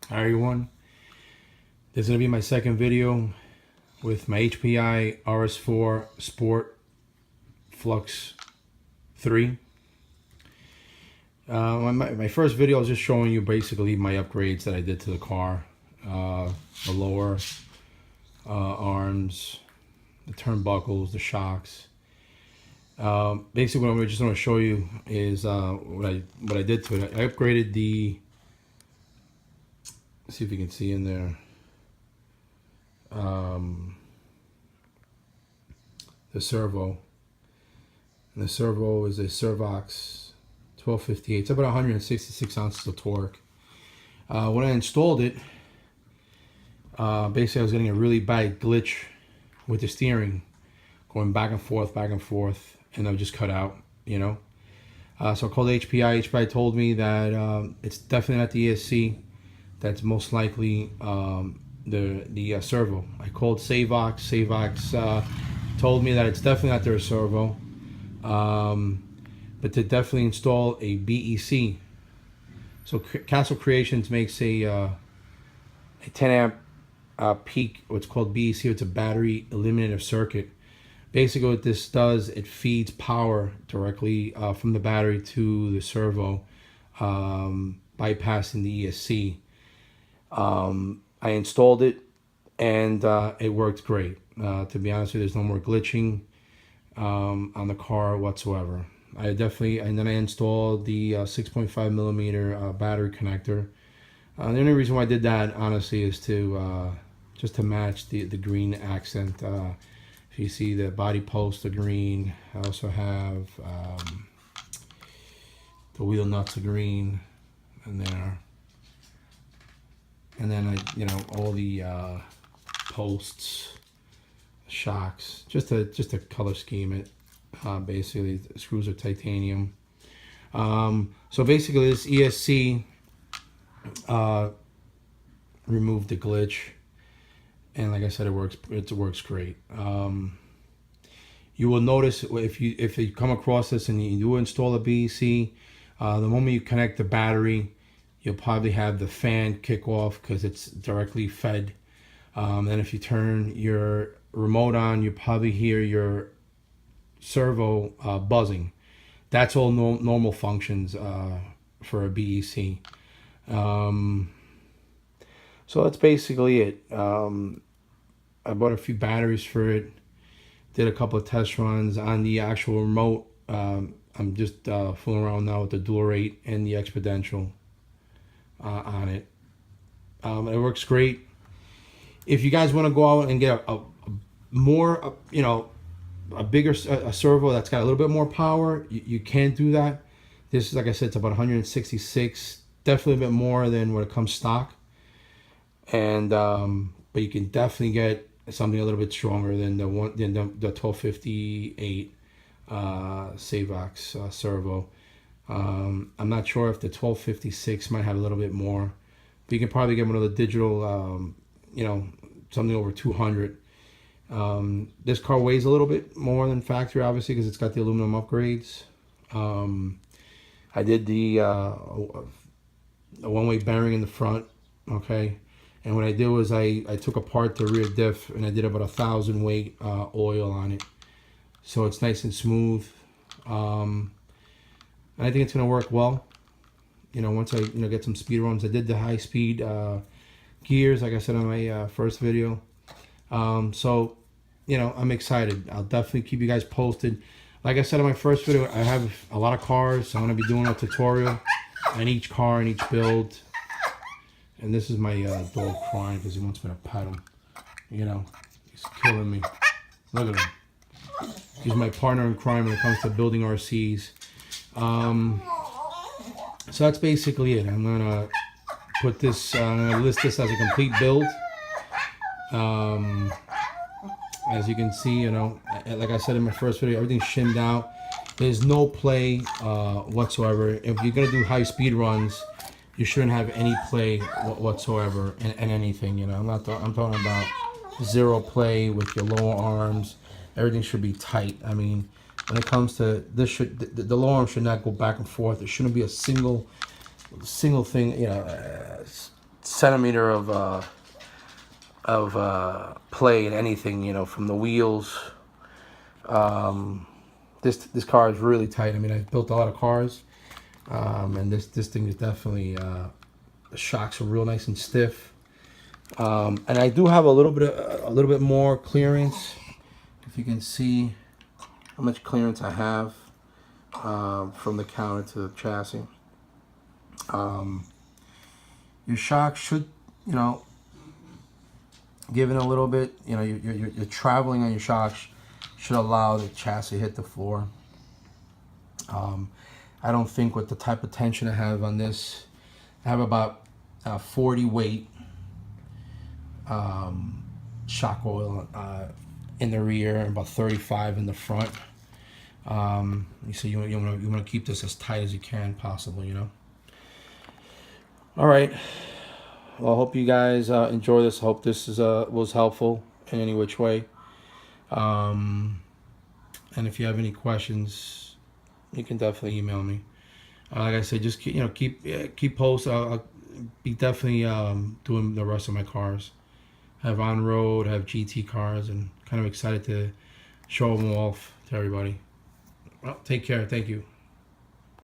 Hi everyone, this is going to be my second video with my HPI rs4 Sport Flux 3. My first video I was just showing you basically my upgrades that I did to the car. The lower arms, the turnbuckles, the shocks. Basically what I'm just going to show you is what I did to it. I upgraded the, see if you can see in there, the servo. And the servo is a Servox 1258. It's about 166 ounces of torque. When I installed it, basically I was getting a really bad glitch with the steering, going back and forth, and I would just cut out, you know. So I called HPI. HPI told me that it's definitely not the ESC. That's most likely the servo. I called Savox. Savox told me that it's definitely not their servo, but to definitely install a BEC. So Castle Creations makes a 10 amp peak, what's called BEC. It's a battery eliminative circuit. Basically what this does, it feeds power directly from the battery to the servo, bypassing the ESC. I installed it and it worked great. To be honest with you, there's no more glitching on the car whatsoever. And then I installed the 6.5 millimeter battery connector. The only reason why I did that, honestly, is to just to match the green accent. If you see the body posts are green, I also have the wheel nuts are green in there. And then all the posts, shocks, just to color scheme it. Basically, the screws are titanium. So basically, this ESC removed the glitch, and like I said, it works great. You will notice if you come across this and you do install a BEC, the moment you connect the battery, you'll probably have the fan kick off because it's directly fed. Then if you turn your remote on, you probably hear your servo buzzing. That's all normal functions for a BEC. So that's basically it. I bought a few batteries for it, did a couple of test runs on the actual remote. I'm just fooling around now with the dual rate and the exponential on it. It works great. If you guys want to go out and get a more, a bigger servo that's got a little bit more power, you can do that. This is, like I said, it's about 166, definitely a bit more than what it comes stock. And but you can definitely get something a little bit stronger than the 1258 Savox servo. I'm not sure if the 1256 might have a little bit more, but you can probably get one of the digital, something over 200. This car weighs a little bit more than factory, obviously, because it's got the aluminum upgrades. I did the one-way bearing in the front, okay, and what I did was I took apart the rear diff and I did about 1,000 weight oil on it, so it's nice and smooth. And I think it's going to work well. Once I get some speed runs. I did the high speed gears, like I said in my first video. So I'm excited. I'll definitely keep you guys posted. Like I said in my first video, I have a lot of cars, so I'm going to be doing a tutorial on each car and each build. And this is my dog crying because he wants me to pet him. He's killing me. Look at him. He's my partner in crime when it comes to building RCs. So that's basically it. I'm gonna put this. I'm gonna list this as a complete build. As you can see, like I said in my first video, everything's shimmed out. There's no play whatsoever. If you're gonna do high speed runs, you shouldn't have any play whatsoever in anything. I'm talking about zero play with your lower arms. Everything should be tight. I mean, when it comes to this, the lower arm should not go back and forth. There shouldn't be a single thing, centimeter of play in anything, you know, from the wheels. This car is really tight. I mean, I've built a lot of cars, and this thing is definitely the shocks are real nice and stiff. And I do have a little bit more clearance. If you can see how much clearance I have from the counter to the chassis. Your shock should, you know, give it a little bit. You know, you're traveling on your shocks should allow the chassis to hit the floor. I don't think with the type of tension I have on this, I have about 40 weight shock oil in the rear and about 35 in the front. So you want to keep this as tight as you can possible, you know. All right. Well, I hope you guys enjoy this. I hope this was helpful in any which way. And if you have any questions, you can definitely email me. Like I said, just keep posts. I'll be definitely doing the rest of my cars. I have on road, I have GT cars, and kind of excited to show them off to everybody. Well, take care. Thank you.